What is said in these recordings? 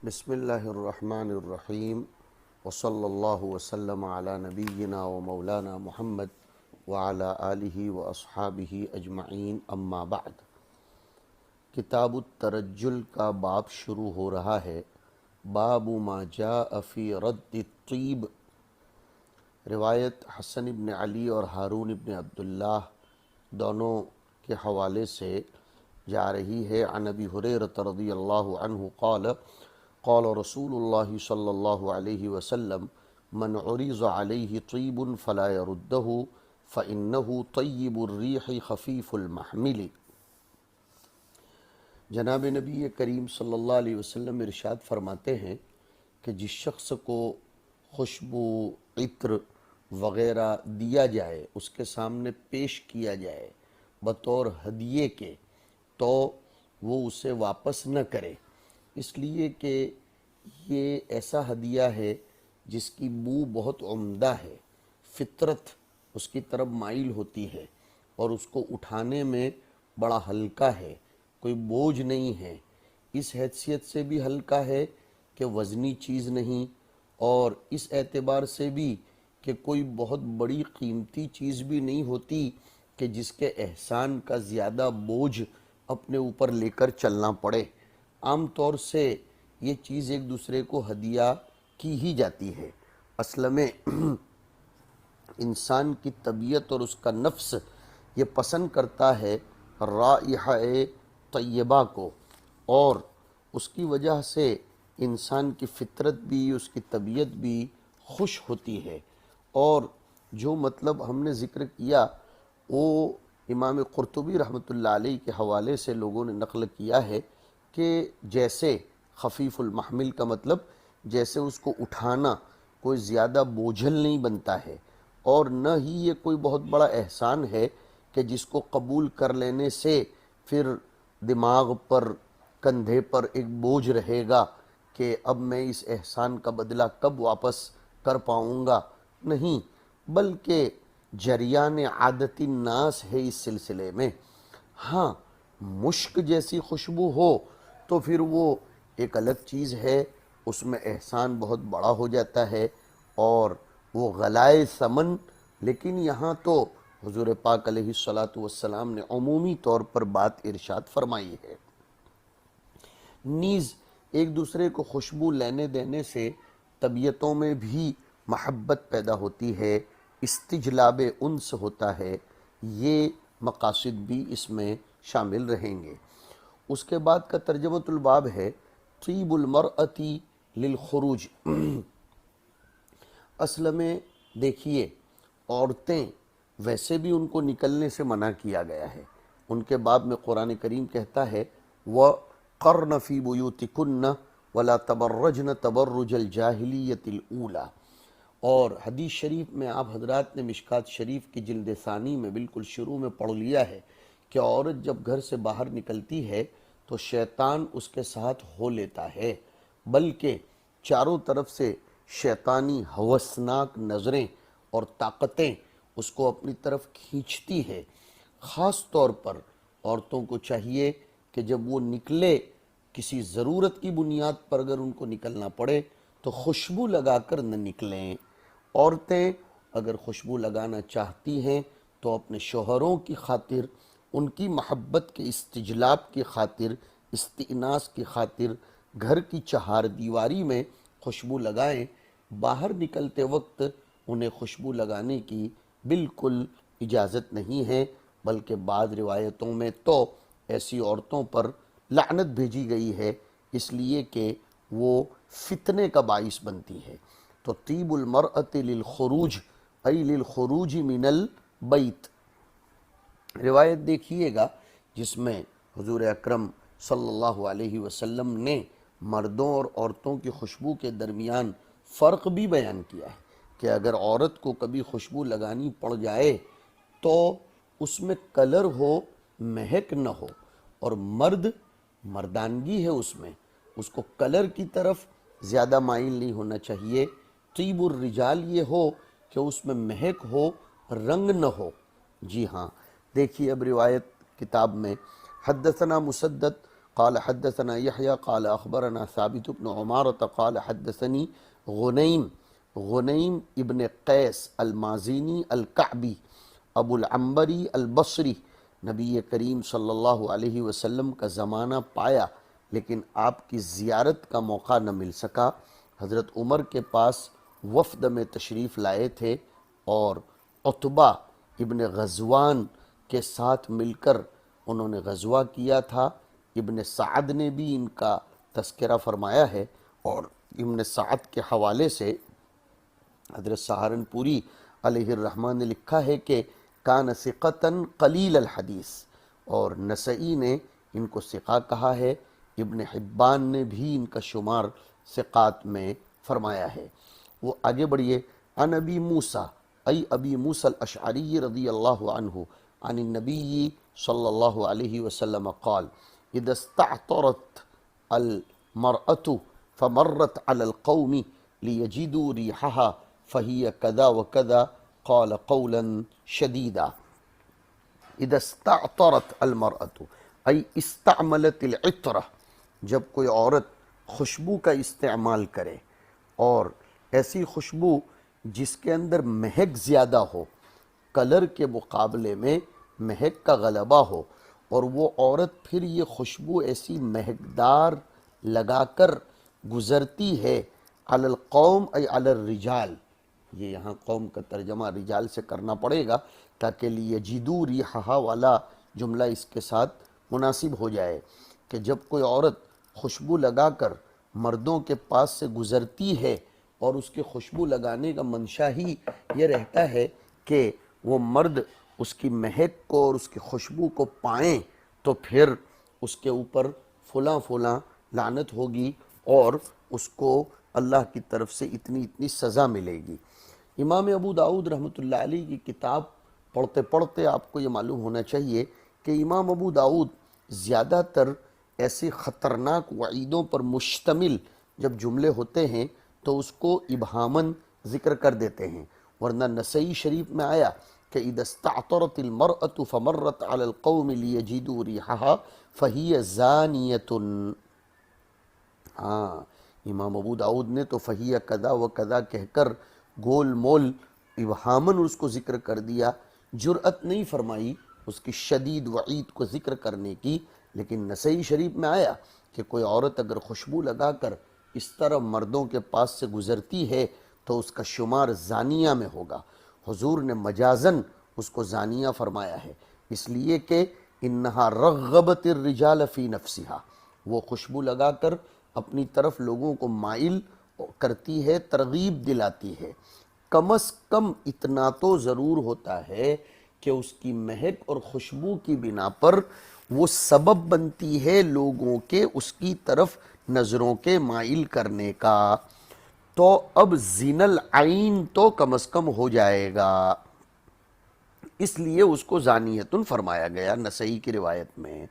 بسم اللہ الرحمن الرحیم وصلی اللہ وسلم علی نبینا و مولانا محمد وعلی آلہ و اصحابہ اجمعین، اما بعد۔ کتاب الترجل کا باب شروع ہو رہا ہے۔ باب ما جاء فی رد الطیب۔ روایت حسن ابن علی اور ہارون ابن عبداللہ دونوں کے حوالے سے جا رہی ہے۔ عن ابی ہریرہ رضی اللہ عنہ قال قال رسول اللہ صلی اللہ علیہ وسلم من عرض علیہ طیب فلا یردہ فإنہ طیب الریح خفیف المحمل۔ جناب نبی کریم صلی اللہ علیہ وسلم ارشاد فرماتے ہیں کہ جس شخص کو خوشبو، عطر وغیرہ دیا جائے، اس کے سامنے پیش کیا جائے بطور ہدیے کے، تو وہ اسے واپس نہ کرے، اس لیے کہ یہ ایسا ہدیہ ہے جس کی بو بہت عمدہ ہے، فطرت اس کی طرف مائل ہوتی ہے اور اس کو اٹھانے میں بڑا ہلکا ہے، کوئی بوجھ نہیں ہے، اس حیثیت سے بھی ہلکا ہے کہ وزنی چیز نہیں، اور اس اعتبار سے بھی کہ کوئی بہت بڑی قیمتی چیز بھی نہیں ہوتی کہ جس کے احسان کا زیادہ بوجھ اپنے اوپر لے کر چلنا پڑے۔ عام طور سے یہ چیز ایک دوسرے کو ہدیہ کی ہی جاتی ہے۔ اصل میں انسان کی طبیعت اور اس کا نفس یہ پسند کرتا ہے رائحہ طیبہ کو، اور اس کی وجہ سے انسان کی فطرت بھی، اس کی طبیعت بھی خوش ہوتی ہے۔ اور جو مطلب ہم نے ذکر کیا وہ امام قرطبی رحمۃ اللہ علیہ کے حوالے سے لوگوں نے نقل کیا ہے کہ جیسے خفیف المحمل کا مطلب جیسے اس کو اٹھانا کوئی زیادہ بوجھل نہیں بنتا ہے، اور نہ ہی یہ کوئی بہت بڑا احسان ہے کہ جس کو قبول کر لینے سے پھر دماغ پر، کندھے پر ایک بوجھ رہے گا کہ اب میں اس احسان کا بدلہ کب واپس کر پاؤں گا، نہیں، بلکہ جریان عادت الناس ہے اس سلسلے میں۔ ہاں، مشک جیسی خوشبو ہو تو پھر وہ ایک الگ چیز ہے، اس میں احسان بہت بڑا ہو جاتا ہے اور وہ غلائے ثمن، لیکن یہاں تو حضور پاک علیہ الصلاۃ والسلام نے عمومی طور پر بات ارشاد فرمائی ہے۔ نیز ایک دوسرے کو خوشبو لینے دینے سے طبیعتوں میں بھی محبت پیدا ہوتی ہے، استجلاب انس ہوتا ہے، یہ مقاصد بھی اس میں شامل رہیں گے۔ اس کے بعد کا ترجمۃ الباب ہے طیب المرأۃ للخروج۔ اصل میں دیکھیے، عورتیں ویسے بھی ان کو نکلنے سے منع کیا گیا ہے۔ ان کے باب میں قرآن کریم کہتا ہے وَقَرْنَ فِي بُيُوتِكُنَّ وَلَا تَبَرَّجْنَ تَبَرُّجَ الْجَاهِلِيَّةِ الْأُولَى، اور حدیث شریف میں آپ حضرات نے مشکات شریف کی جلد ثانی میں بالکل شروع میں پڑھ لیا ہے کہ عورت جب گھر سے باہر نکلتی ہے تو شیطان اس کے ساتھ ہو لیتا ہے، بلکہ چاروں طرف سے شیطانی ہوسناک نظریں اور طاقتیں اس کو اپنی طرف کھینچتی ہے۔ خاص طور پر عورتوں کو چاہیے کہ جب وہ نکلے، کسی ضرورت کی بنیاد پر اگر ان کو نکلنا پڑے تو خوشبو لگا کر نہ نکلیں۔ عورتیں اگر خوشبو لگانا چاہتی ہیں تو اپنے شوہروں کی خاطر، ان کی محبت کے استجلاب کی خاطر، استئناس کی خاطر گھر کی چہار دیواری میں خوشبو لگائیں۔ باہر نکلتے وقت انہیں خوشبو لگانے کی بالکل اجازت نہیں ہے، بلکہ بعض روایتوں میں تو ایسی عورتوں پر لعنت بھیجی گئی ہے، اس لیے کہ وہ فتنے کا باعث بنتی ہے۔ تو طیب المرأۃ للخروج ای للخروج من البیت، روایت دیکھیے گا جس میں حضور اکرم صلی اللہ علیہ وسلم نے مردوں اور عورتوں کی خوشبو کے درمیان فرق بھی بیان کیا ہے کہ اگر عورت کو کبھی خوشبو لگانی پڑ جائے تو اس میں کلر ہو، مہک نہ ہو، اور مردانگی ہے اس میں، اس کو کلر کی طرف زیادہ مائل نہیں ہونا چاہیے۔ طیب الرجال یہ ہو کہ اس میں مہک ہو، رنگ نہ ہو۔ جی ہاں، دیکھیے اب روایت کتاب میں حدثنا مسدد قال حدثنا يحيى قال اخبرنا ثابت بن عمارة قال حدثني غنیم ابن قیس المازینی الکعبی ابو العنبری البصری، نبی کریم صلی اللہ علیہ وسلم کا زمانہ پایا لیکن آپ کی زیارت کا موقع نہ مل سکا۔ حضرت عمر کے پاس وفد میں تشریف لائے تھے اور عتبہ ابن غزوان کے ساتھ مل کر انہوں نے غزوہ کیا تھا۔ ابن سعد نے بھی ان کا تذکرہ فرمایا ہے، اور ابن سعد کے حوالے سے حضرت سہارنپوری علیہ الرحمن نے لکھا ہے کہ کان ثقتاً قلیل الحدیث، اور نسائی نے ان کو ثقہ کہا ہے، ابن حبان نے بھی ان کا شمار ثقات میں فرمایا ہے۔ وہ آگے بڑھیے۔ عن ابی موسیٰ ای ابی موسیٰ الاشعری رضی اللہ عنہ عن النبی صلی اللہ علیہ وسلم قال اذا استعطرت المرأة فمرت على القوم ليجدوا ريحها فهي كذا وكذا قال قولا شديدا۔ اذا استعطرت المرأة ای استعملت العطرہ، جب کوئی عورت خوشبو کا استعمال کرے، اور ایسی خوشبو جس کے اندر مہک زیادہ ہو، کلر کے مقابلے میں مہک کا غلبہ ہو، اور وہ عورت پھر یہ خوشبو ایسی مہکدار لگا کر گزرتی ہے، علی القوم ای علی الرجال، یہ یہاں قوم کا ترجمہ رجال سے کرنا پڑے گا تاکہ لیجدوا ریحہا والا جملہ اس کے ساتھ مناسب ہو جائے، کہ جب کوئی عورت خوشبو لگا کر مردوں کے پاس سے گزرتی ہے اور اس کے خوشبو لگانے کا منشا ہی یہ رہتا ہے کہ وہ مرد اس کی مہک کو اور اس کی خوشبو کو پائیں تو پھر اس کے اوپر فلاں فلاں لعنت ہوگی اور اس کو اللہ کی طرف سے اتنی اتنی سزا ملے گی۔ امام ابو داؤد رحمۃ اللہ علیہ کی کتاب پڑھتے پڑھتے آپ کو یہ معلوم ہونا چاہیے کہ امام ابو داؤد زیادہ تر ایسے خطرناک وعیدوں پر مشتمل جب جملے ہوتے ہیں تو اس کو ابہاماً ذکر کر دیتے ہیں، ورنہ نسائی شریف میں آیا کہ اذا استعطرت المرأة فمرت على القوم ليجدوا ريحها فهي زانية۔ ہاں، امام ابو داؤد نے تو فہی کذا و کذا کہہ کر گول مول ابہاماً اس کو ذکر کر دیا، جرأت نہیں فرمائی اس کی شدید وعید کو ذکر کرنے کی، لیکن نسائی شریف میں آیا کہ کوئی عورت اگر خوشبو لگا کر اس طرح مردوں کے پاس سے گزرتی ہے تو اس کا شمار زانیہ میں ہوگا۔ حضور نے مجازن اس کو زانیہ فرمایا ہے، اس لیے کہ انہا رغبت الرجال فی نفسہا، وہ خوشبو لگا کر اپنی طرف لوگوں کو مائل کرتی ہے، ترغیب دلاتی ہے۔ کم از کم اتنا تو ضرور ہوتا ہے کہ اس کی مہک اور خوشبو کی بنا پر وہ سبب بنتی ہے لوگوں کے اس کی طرف نظروں کے مائل کرنے کا، تو اب زین العین تو کم از کم ہو جائے گا، اس لیے اس کو زانیتن فرمایا گیا نسائی کی روایت میں،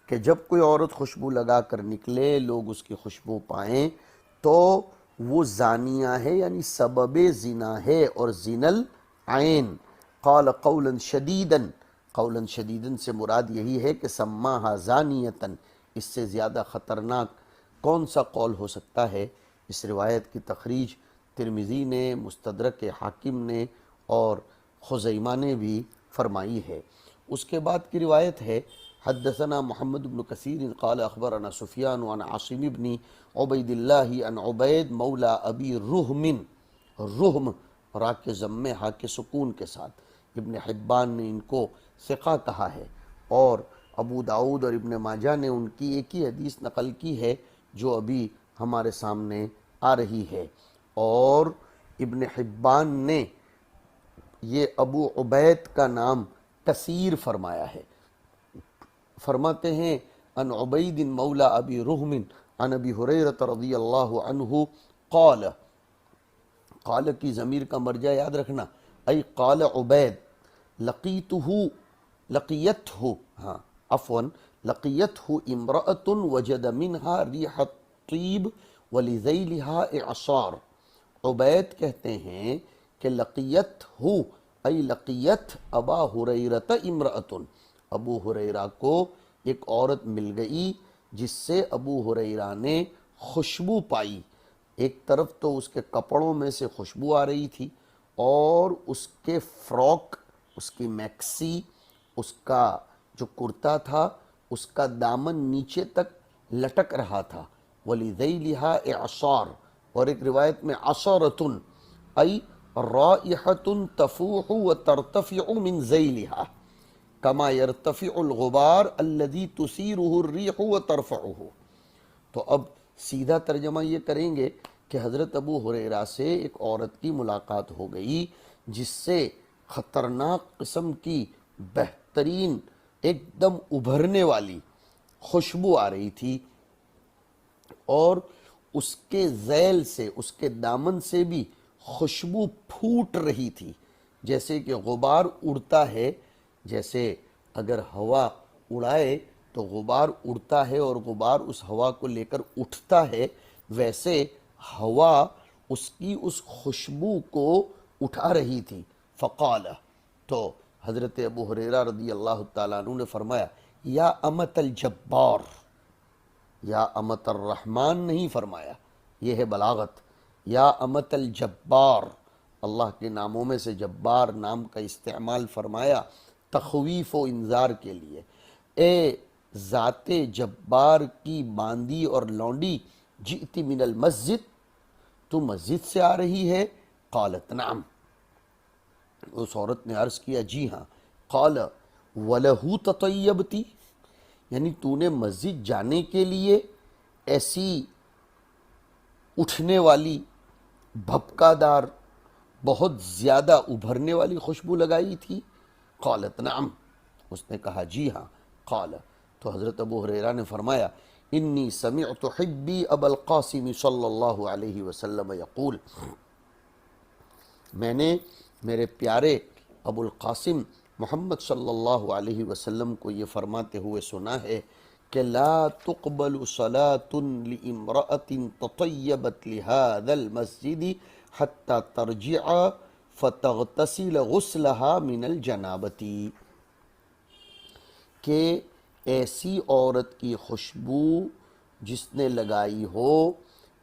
کہ جب کوئی عورت خوشبو لگا کر نکلے لوگ اس کی خوشبو پائیں تو وہ زانیہ ہے، یعنی سبب زنا ہے، اور زین العین۔ قال قولا شدیدا، قولا شدیدا سے مراد یہی ہے کہ سماہا زانیتن، اس سے زیادہ خطرناک کون سا قول ہو سکتا ہے۔ اس روایت کی تخریج ترمذی نے، مستدرک حاکم نے اور خزیمہ نے بھی فرمائی ہے۔ اس کے بعد کی روایت ہے حدثنا محمد بن کثیر قال اخبرنا سفیان عن عاصم بن عبید اللہ عن عبید مولا ابی رحم، رحم را کے ضمے ہا کے سکون کے ساتھ، ابن حبان نے ان کو ثقہ کہا ہے، اور ابو داؤد اور ابن ماجہ نے ان کی ایک ہی حدیث نقل کی ہے جو ابھی ہمارے سامنے آ رہی ہے، اور ابن حبان نے یہ ابو عبید کا نام کثیر فرمایا ہے۔ فرماتے ہیں ان عبید مولا ابی رحم عن ابی ہریرہ رضی اللہ عنہ قال، قال کی ضمیر کا مرجع یاد رکھنا، ای قال عبید لقیتہ امرأة وجد منها ریح الطیب ولذیلها اعصار۔ عبید کہتے ہیں کہ لقیت ای لقیت ابا ہریرہ امرأة، ابو ہریرہ کو ایک عورت مل گئی جس سے ابو ہریرہ نے خوشبو پائی۔ ایک طرف تو اس کے کپڑوں میں سے خوشبو آ رہی تھی، اور اس کے فراک، اس کی میکسی، اس کا جو کرتا تھا، اس کا دامن نیچے تک لٹک رہا تھا۔ وَلِذَيْلِهَا إِعْصَارٌ، اور ایک روایت میں عصارتن ای رائحۃ تفوح وترتفع من ذیلها کما یرتفع الغبار الذي تثیرہ الریح وترفعہ۔ تو اب سیدھا ترجمہ یہ کریں گے کہ حضرت ابو ہریرہ سے ایک عورت کی ملاقات ہو گئی جس سے خطرناک قسم کی بہترین ایک دم ابھرنے والی خوشبو آ رہی تھی، اور اس کے ذیل سے، اس کے دامن سے بھی خوشبو پھوٹ رہی تھی، جیسے کہ غبار اڑتا ہے، جیسے اگر ہوا اڑائے تو غبار اڑتا ہے اور غبار اس ہوا کو لے کر اٹھتا ہے، ویسے ہوا اس کی اس خوشبو کو اٹھا رہی تھی۔ فقال، تو حضرت ابو ہریرہ رضی اللہ تعالیٰ عنہ نے فرمایا، یا امت الجبار، یا امت الرحمن نہیں فرمایا، یہ ہے بلاغت، یا امت الجبار، اللہ کے ناموں میں سے جبار نام کا استعمال فرمایا تخویف و انذار کے لیے۔ اے ذات جبار کی باندی اور لونڈی، جئتی من المسجد، تو مسجد سے آ رہی ہے؟ قالت نعم، اس عورت نے عرض کیا جی ہاں۔ قال وَلَهُ تَطَيَّبْتِ، یعنی تو نے مسجد جانے کے لیے ایسی اٹھنے والی، بھپکا دار، بہت زیادہ ابھرنے والی خوشبو لگائی تھی؟ قالت نعم، اس نے کہا جی ہاں۔ قال، تو حضرت ابو ہریرہ نے فرمایا، انی سمعت حبی ابا القاسم صلی اللہ علیہ وسلم یقول، میں نے میرے پیارے ابو القاسم محمد صلی اللہ علیہ وسلم کو یہ فرماتے ہوئے سنا ہے کہ لا تقبل صلاة لامرأة تطیبت لهذا المسجد حتى ترجع فتغتسل غسلها من الجنابت، کہ ایسی عورت کی خوشبو جس نے لگائی ہو،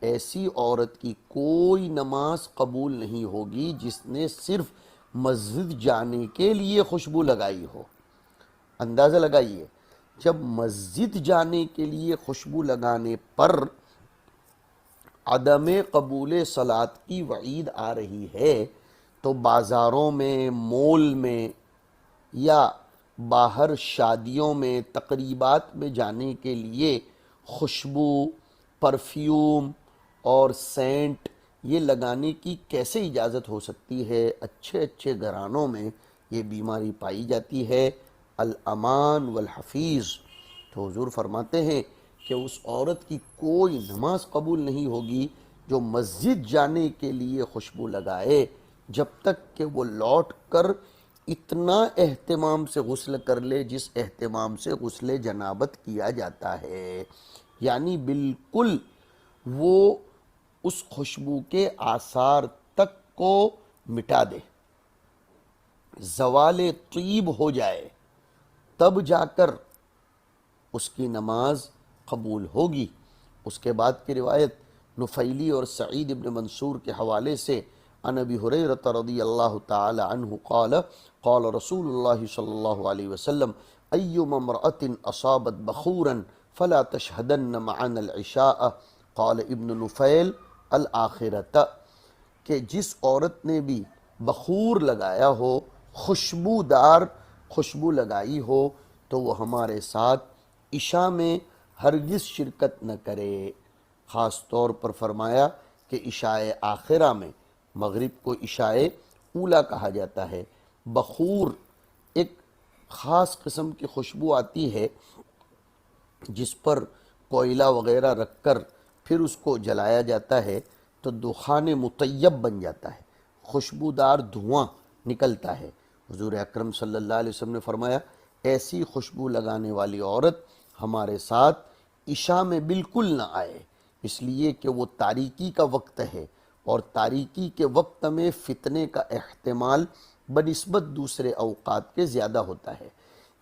ایسی عورت کی کوئی نماز قبول نہیں ہوگی جس نے صرف مسجد جانے کے لیے خوشبو لگائی ہو۔ اندازہ لگائیے، جب مسجد جانے کے لیے خوشبو لگانے پر عدم قبول صلاۃ کی وعید آ رہی ہے، تو بازاروں میں، مول میں، یا باہر شادیوں میں، تقریبات میں جانے کے لیے خوشبو، پرفیوم اور سینٹ یہ لگانے کی کیسے اجازت ہو سکتی ہے؟ اچھے اچھے گھرانوں میں یہ بیماری پائی جاتی ہے، الامان والحفیظ۔ تو حضور فرماتے ہیں کہ اس عورت کی کوئی نماز قبول نہیں ہوگی جو مسجد جانے کے لیے خوشبو لگائے، جب تک کہ وہ لوٹ کر اتنا اہتمام سے غسل کر لے جس اہتمام سے غسل جنابت کیا جاتا ہے، یعنی بالکل وہ اس خوشبو کے آثار تک کو مٹا دے، زوال طیب ہو جائے، تب جا کر اس کی نماز قبول ہوگی۔ اس کے بعد کی روایت نفیلی اور سعید ابن منصور کے حوالے سے عن ابی ہریرہ رضی اللہ تعالی عنہ قال قال رسول اللہ صلی اللہ علیہ وسلم ایما امرأة اصابت بخورا فلا تشہدن معنا العشاء قال ابن نفیل الآخرۃ، کہ جس عورت نے بھی بخور لگایا ہو، خوشبودار خوشبو لگائی ہو، تو وہ ہمارے ساتھ عشاء میں ہرگز شرکت نہ کرے۔ خاص طور پر فرمایا کہ عشاء آخرہ میں، مغرب کو عشاء اولا کہا جاتا ہے، بخور ایک خاص قسم کی خوشبو آتی ہے جس پر کوئلہ وغیرہ رکھ کر پھر اس کو جلایا جاتا ہے تو دخان مطیب بن جاتا ہے، خوشبودار دھواں نکلتا ہے۔ حضور اکرم صلی اللہ علیہ وسلم نے فرمایا ایسی خوشبو لگانے والی عورت ہمارے ساتھ عشاء میں بالکل نہ آئے، اس لیے کہ وہ تاریکی کا وقت ہے، اور تاریکی کے وقت میں فتنے کا احتمال بنسبت دوسرے اوقات کے زیادہ ہوتا ہے۔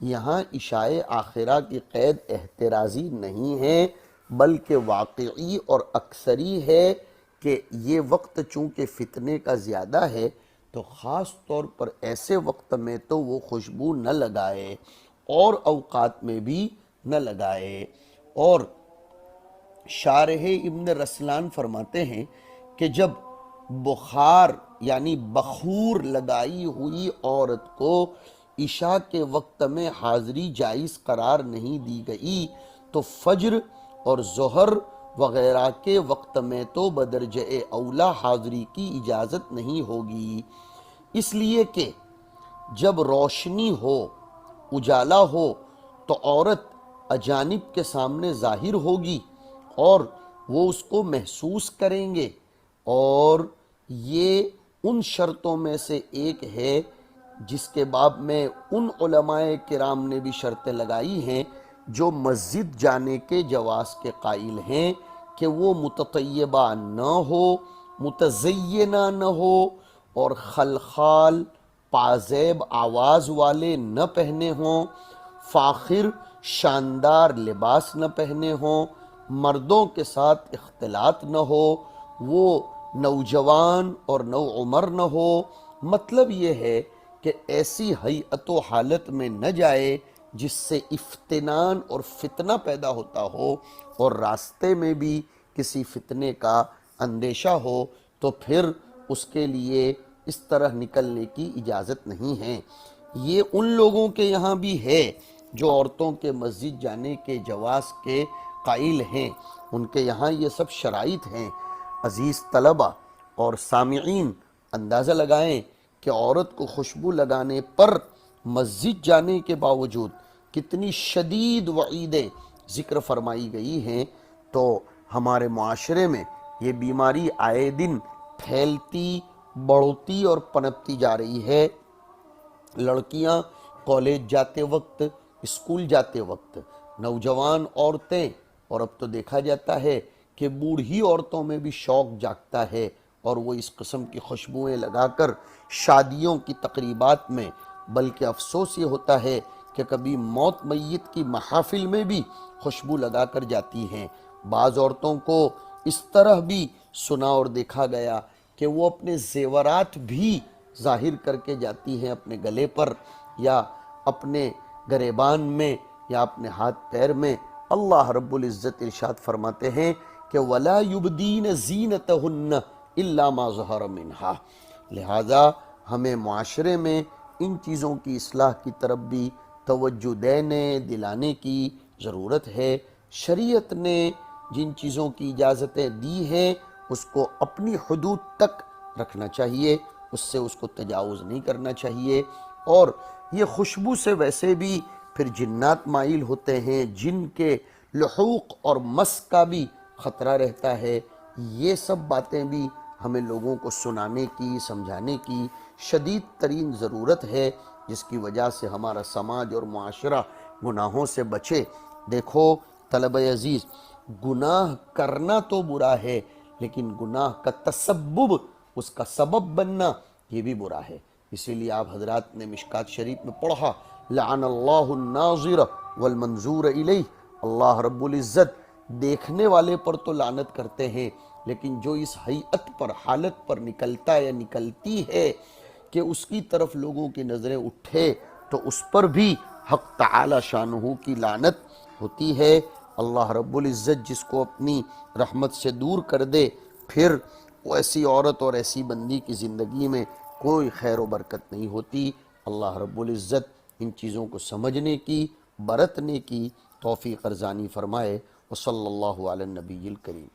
یہاں عشاء آخرہ کی قید احترازی نہیں ہے بلکہ واقعی اور اکثری ہے کہ یہ وقت چونکہ فتنے کا زیادہ ہے تو خاص طور پر ایسے وقت میں تو وہ خوشبو نہ لگائے اور اوقات میں بھی نہ لگائے۔ اور شارح ابن رسلان فرماتے ہیں کہ جب بخار یعنی بخور لگائی ہوئی عورت کو عشاء کے وقت میں حاضری جائز قرار نہیں دی گئی تو فجر اور ظہر وغیرہ کے وقت میں تو بدرجہ اولا حاضری کی اجازت نہیں ہوگی، اس لیے کہ جب روشنی ہو، اجالا ہو تو عورت اجانب کے سامنے ظاہر ہوگی اور وہ اس کو محسوس کریں گے، اور یہ ان شرطوں میں سے ایک ہے جس کے باب میں ان علماء کرام نے بھی شرطیں لگائی ہیں جو مسجد جانے کے جواز کے قائل ہیں کہ وہ متطیبہ نہ ہو، متزینہ نہ ہو، اور خلخال پازیب آواز والے نہ پہنے ہوں، فاخر شاندار لباس نہ پہنے ہوں، مردوں کے ساتھ اختلاط نہ ہو، وہ نوجوان اور نوعمر نہ ہو۔ مطلب یہ ہے کہ ایسی ہیئت و حالت میں نہ جائے جس سے افتنان اور فتنہ پیدا ہوتا ہو اور راستے میں بھی کسی فتنے کا اندیشہ ہو تو پھر اس کے لیے اس طرح نکلنے کی اجازت نہیں ہے۔ یہ ان لوگوں کے یہاں بھی ہے جو عورتوں کے مسجد جانے کے جواز کے قائل ہیں، ان کے یہاں یہ سب شرائط ہیں۔ عزیز طلبہ اور سامعین اندازہ لگائیں کہ عورت کو خوشبو لگانے پر مسجد جانے کے باوجود کتنی شدید وعیدیں ذکر فرمائی گئی ہیں، تو ہمارے معاشرے میں یہ بیماری آئے دن پھیلتی، بڑھتی اور پنپتی جا رہی ہے۔ لڑکیاں کالج جاتے وقت، اسکول جاتے وقت، نوجوان عورتیں، اور اب تو دیکھا جاتا ہے کہ بوڑھی عورتوں میں بھی شوق جاگتا ہے اور وہ اس قسم کی خوشبوئیں لگا کر شادیوں کی تقریبات میں، بلکہ افسوس یہ ہوتا ہے کہ کبھی موت میت کی محافل میں بھی خوشبو لگا کر جاتی ہیں۔ بعض عورتوں کو اس طرح بھی سنا اور دیکھا گیا کہ وہ اپنے زیورات بھی ظاہر کر کے جاتی ہیں اپنے گلے پر یا اپنے گریبان میں یا اپنے ہاتھ پیر میں۔ اللہ رب العزت ارشاد فرماتے ہیں کہ وَلَا يُبْدِينَ زِينَتَهُنَّ إِلَّا مَا ظَهَرَ مِنْهَا، لہٰذا ہمیں معاشرے میں ان چیزوں کی اصلاح کی طرف بھی توجہ دینے دلانے کی ضرورت ہے۔ شریعت نے جن چیزوں کی اجازتیں دی ہیں اس کو اپنی حدود تک رکھنا چاہیے، اس سے اس کو تجاوز نہیں کرنا چاہیے۔ اور یہ خوشبو سے ویسے بھی پھر جنات مائل ہوتے ہیں، جن کے لحوق اور مس کا بھی خطرہ رہتا ہے۔ یہ سب باتیں بھی ہمیں لوگوں کو سنانے کی، سمجھانے کی شدید ترین ضرورت ہے، جس کی وجہ سے ہمارا سماج اور معاشرہ گناہوں سے بچے۔ دیکھو طلبہ عزیز، گناہ کرنا تو برا ہے لیکن گناہ کا تسبب، اس کا سبب بننا، یہ بھی برا ہے۔ اسی لیے آپ حضرات نے مشکات شریف میں پڑھا لعن اللہ الناظر والمنظور الیہ، اللہ رب العزت دیکھنے والے پر تو لعنت کرتے ہیں لیکن جو اس ہیئت پر، حالت پر نکلتا یا نکلتی ہے کہ اس کی طرف لوگوں کی نظریں اٹھے تو اس پر بھی حق تعالی شانہ کی لعنت ہوتی ہے۔ اللہ رب العزت جس کو اپنی رحمت سے دور کر دے پھر ایسی عورت اور ایسی بندی کی زندگی میں کوئی خیر و برکت نہیں ہوتی۔ اللہ رب العزت ان چیزوں کو سمجھنے کی، برتنے کی توفیق ارزانی فرمائے۔ وصلی اللہ علی النبی الکریم۔